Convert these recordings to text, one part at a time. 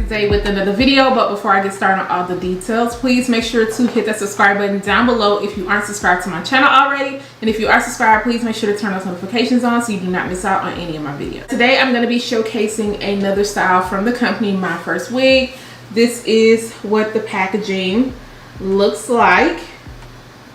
today with another video. But before I get started on all the details, please make sure to hit that subscribe button down below if you aren't subscribed to my channel already. And if you are subscribed, please make sure to turn those notifications on so you do not miss out on any of my videos. Today I'm going to be showcasing another style from the company MyFirstWig. This is what the packaging looks like.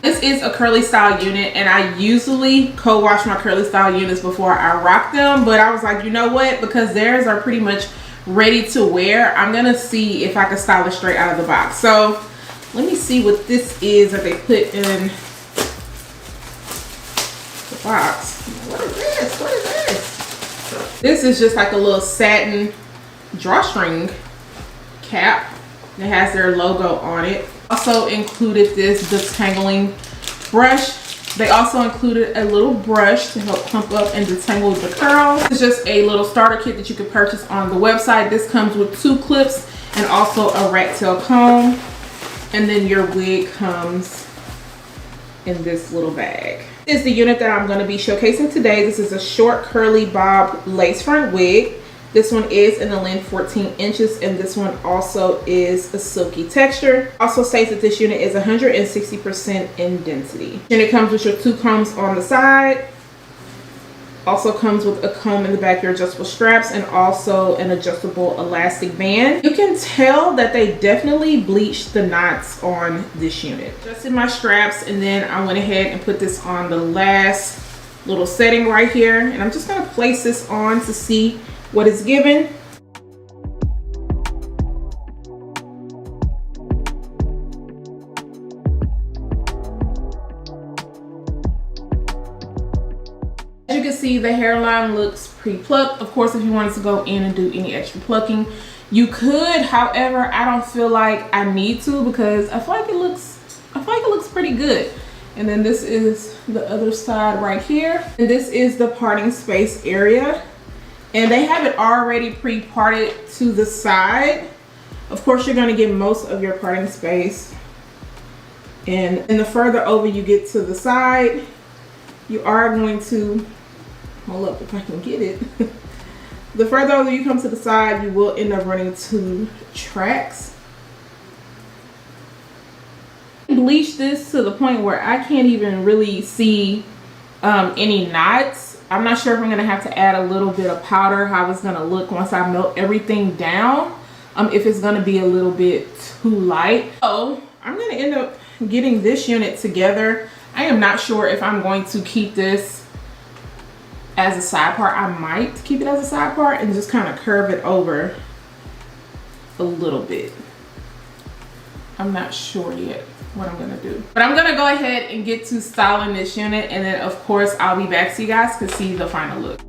This is a curly style unit, and I usually co-wash my curly style units before I rock them, but I was like, you know what, because theirs are pretty much ready to wear, I'm gonna see if I can style it straight out of the box. So let me see what this is that they put in the box. What is this? What is this? This is just like a little satin drawstring cap that has their logo on it. Also included this detangling brush. They also included a little brush to help plump up and detangle the curls. It's just a little starter kit that you can purchase on the website. This comes with 2 clips and also a rat tail comb. And then your wig comes in this little bag. This is the unit that I'm going to be showcasing today. This is a short curly bob lace front wig. This one is in the length 14 inches, and this one also is a silky texture. Also states that this unit is 160% in density. And it comes with your 2 combs on the side. Also comes with a comb in the back, your adjustable straps, and also an adjustable elastic band. You can tell that they definitely bleached the knots on this unit. Adjusted my straps, and then I went ahead and put this on the last little setting right here. And I'm just gonna place this on to see what it's given. As you can see, the hairline looks pre-plucked. Of course, if you wanted to go in and do any extra plucking, you could. However, I don't feel like I need to because I feel like it looks pretty good. And then this is the other side right here. And this is the parting space area. And they have it already pre-parted to the side. Of course, you're gonna get most of your parting space. And the further over you get to the side, you are going to, hold up if I can get it. The further over you come to the side, you will end up running 2 tracks. Bleach this to the point where I can't even really see any knots. I'm not sure if I'm gonna have to add a little bit of powder, how it's gonna look once I melt everything down, if it's gonna be a little bit too light. So I'm gonna end up getting this unit together. I am not sure if I'm going to keep this as a side part. I might keep it as a side part and just kind of curve it over a little bit. I'm not sure yet what I'm gonna do, but I'm gonna go ahead and get to styling this unit, and then of course I'll be back so you guys can see the final look.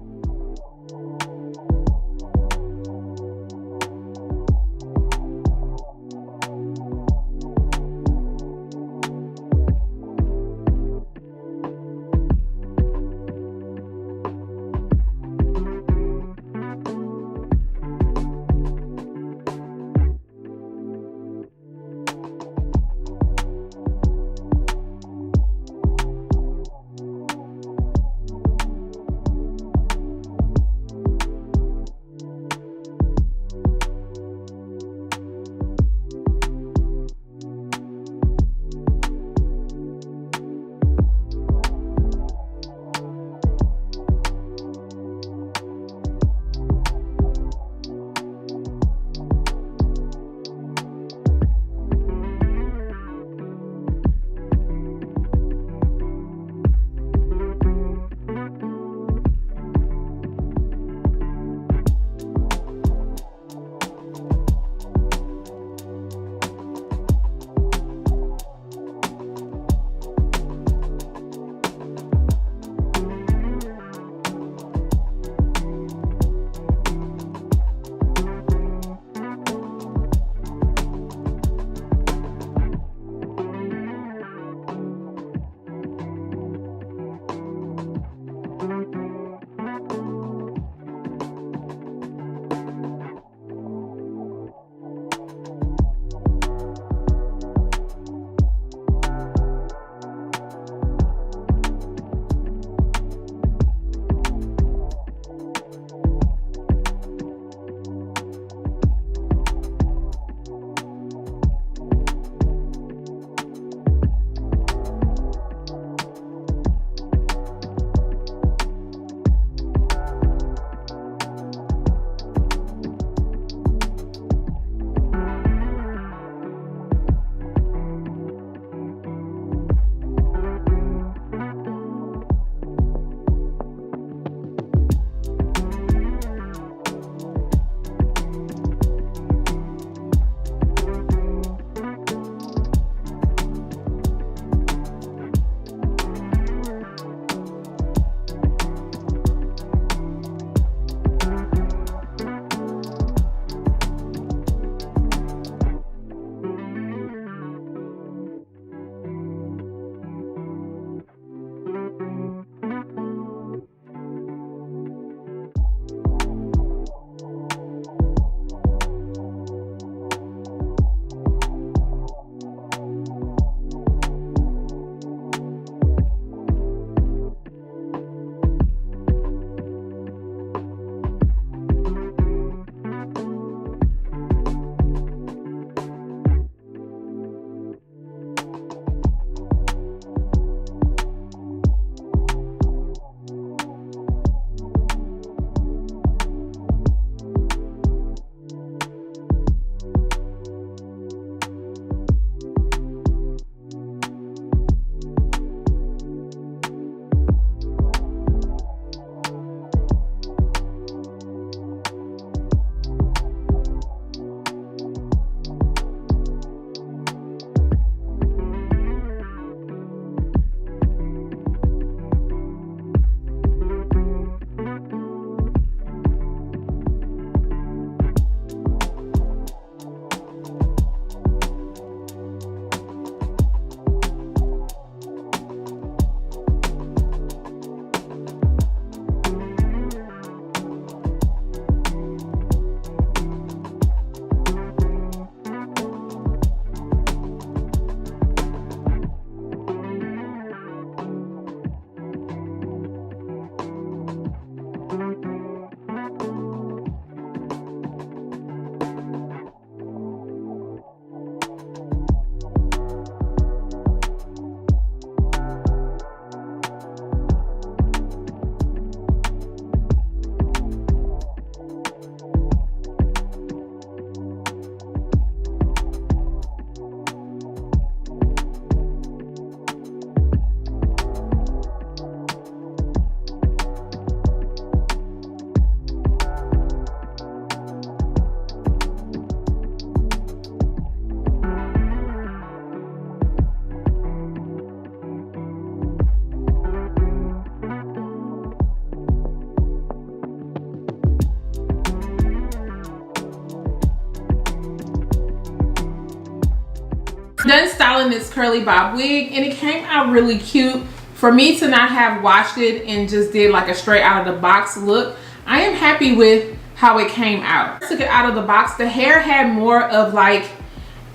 styling this curly bob wig, and it came out really cute. For me to not have washed it and just did like a straight out of the box look, I am happy with how it came out. I took it out of the box. The hair had more of like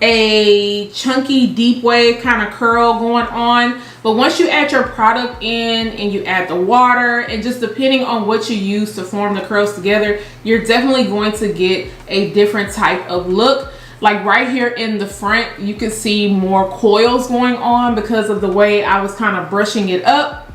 a chunky deep wave kind of curl going on, but once you add your product in and you add the water, and just depending on what you use to form the curls together, you're definitely going to get a different type of look. Like right here in the front, you can see more coils going on because of the way I was kind of brushing it up.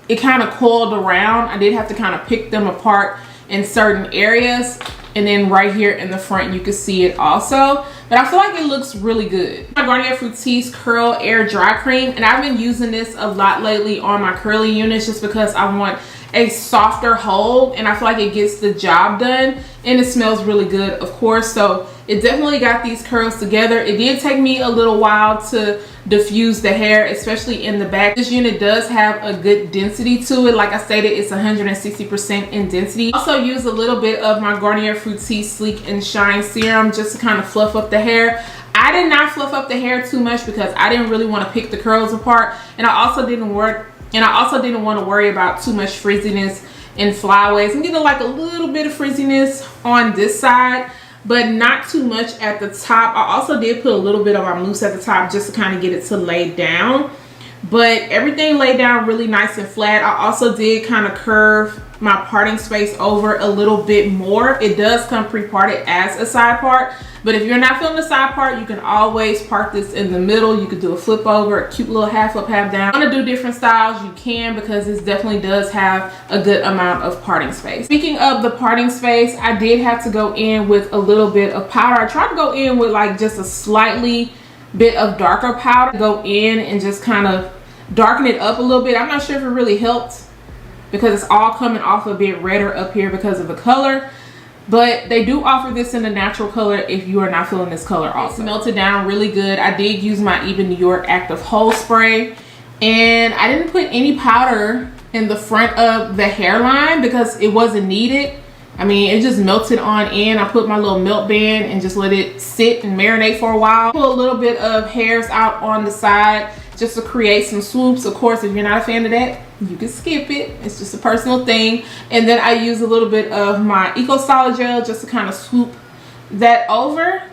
It kind of coiled around. I did have to kind of pick them apart in certain areas, and then right here in the front you can see it also, but I feel like it looks really good. My Garnier Fructis Curl Air Dry Cream, and I've been using this a lot lately on my curly units just because I want a softer hold, and I feel like it gets the job done, and it smells really good, of course. So it definitely got these curls together. It did take me a little while to diffuse the hair, especially in the back. This unit does have a good density to it. Like I stated, it's 160% in density. Also use a little bit of my Garnier Fructis Sleek and Shine Serum just to kind of fluff up the hair. I did not fluff up the hair too much because I didn't really want to pick the curls apart, and I also didn't want to worry about too much frizziness and flyaways. I'm getting like a little bit of frizziness on this side, but not too much at the top. I also did put a little bit of my mousse at the top just to kind of get it to lay down, but everything laid down really nice and flat. I also did kind of curve my parting space over a little bit more. It does come pre-parted as a side part, but if you're not feeling the side part, you can always part this in the middle. You could do a flip over, a cute little half up, half down. If you want to do different styles, you can, because this definitely does have a good amount of parting space. Speaking of the parting space, I did have to go in with a little bit of powder. I tried to go in with like just a slightly bit of darker powder. Go in and just kind of darken it up a little bit. I'm not sure if it really helped because it's all coming off a bit redder up here because of the color, but they do offer this in a natural color if you are not feeling this color also. It's melted down really good. I did use my Even New York Active Hold Spray, and I didn't put any powder in the front of the hairline because it wasn't needed. I mean, it just melted on in. I put my little melt band and just let it sit and marinate for a while. Pull a little bit of hairs out on the side just to create some swoops. Of course, if you're not a fan of that, you can skip it. It's just a personal thing. And then I use a little bit of my Eco Styler gel just to kind of swoop that over.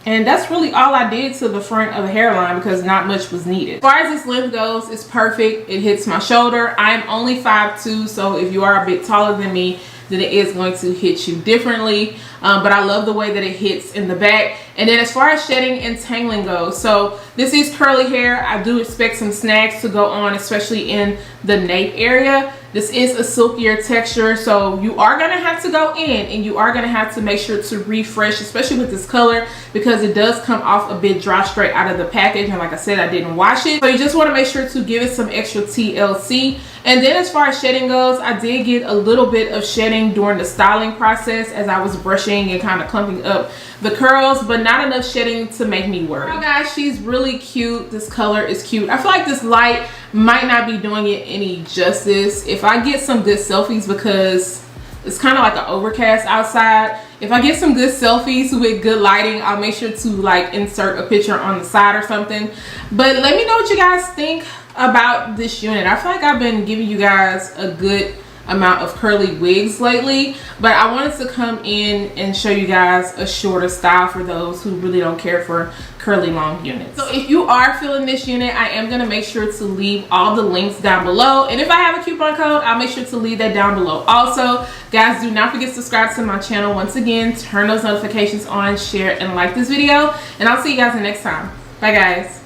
And that's really all I did to the front of the hairline because not much was needed. As far as this length goes, it's perfect. It hits my shoulder. I am only 5'2", so if you are a bit taller than me, then it is going to hit you differently. But I love the way that it hits in the back. And then as far as shedding and tangling goes, so this is curly hair. I do expect some snags to go on, especially in the nape area. This is a silkier texture, so you are going to have to go in and you are going to have to make sure to refresh, especially with this color, because it does come off a bit dry straight out of the package. And like I said, I didn't wash it, so you just want to make sure to give it some extra TLC. And then as far as shedding goes, I did get a little bit of shedding during the styling process as I was brushing and kind of clumping up the curls, but not enough shedding to make me worry. Oh guys, she's really cute. This color is cute. I feel like this light might not be doing it any justice. If I get some good selfies, because it's kind of like an overcast outside, if I get some good selfies with good lighting, I'll make sure to like insert a picture on the side or something. But let me know what you guys think about this unit. I feel like I've been giving you guys a good amount of curly wigs lately, but I wanted to come in and show you guys a shorter style for those who really don't care for curly long units. So if you are feeling this unit, I am going to make sure to leave all the links down below, and if I have a coupon code, I'll make sure to leave that down below. Also guys, do not forget to subscribe to my channel. Once again, turn those notifications on, share and like this video, and I'll see you guys next time. Bye guys.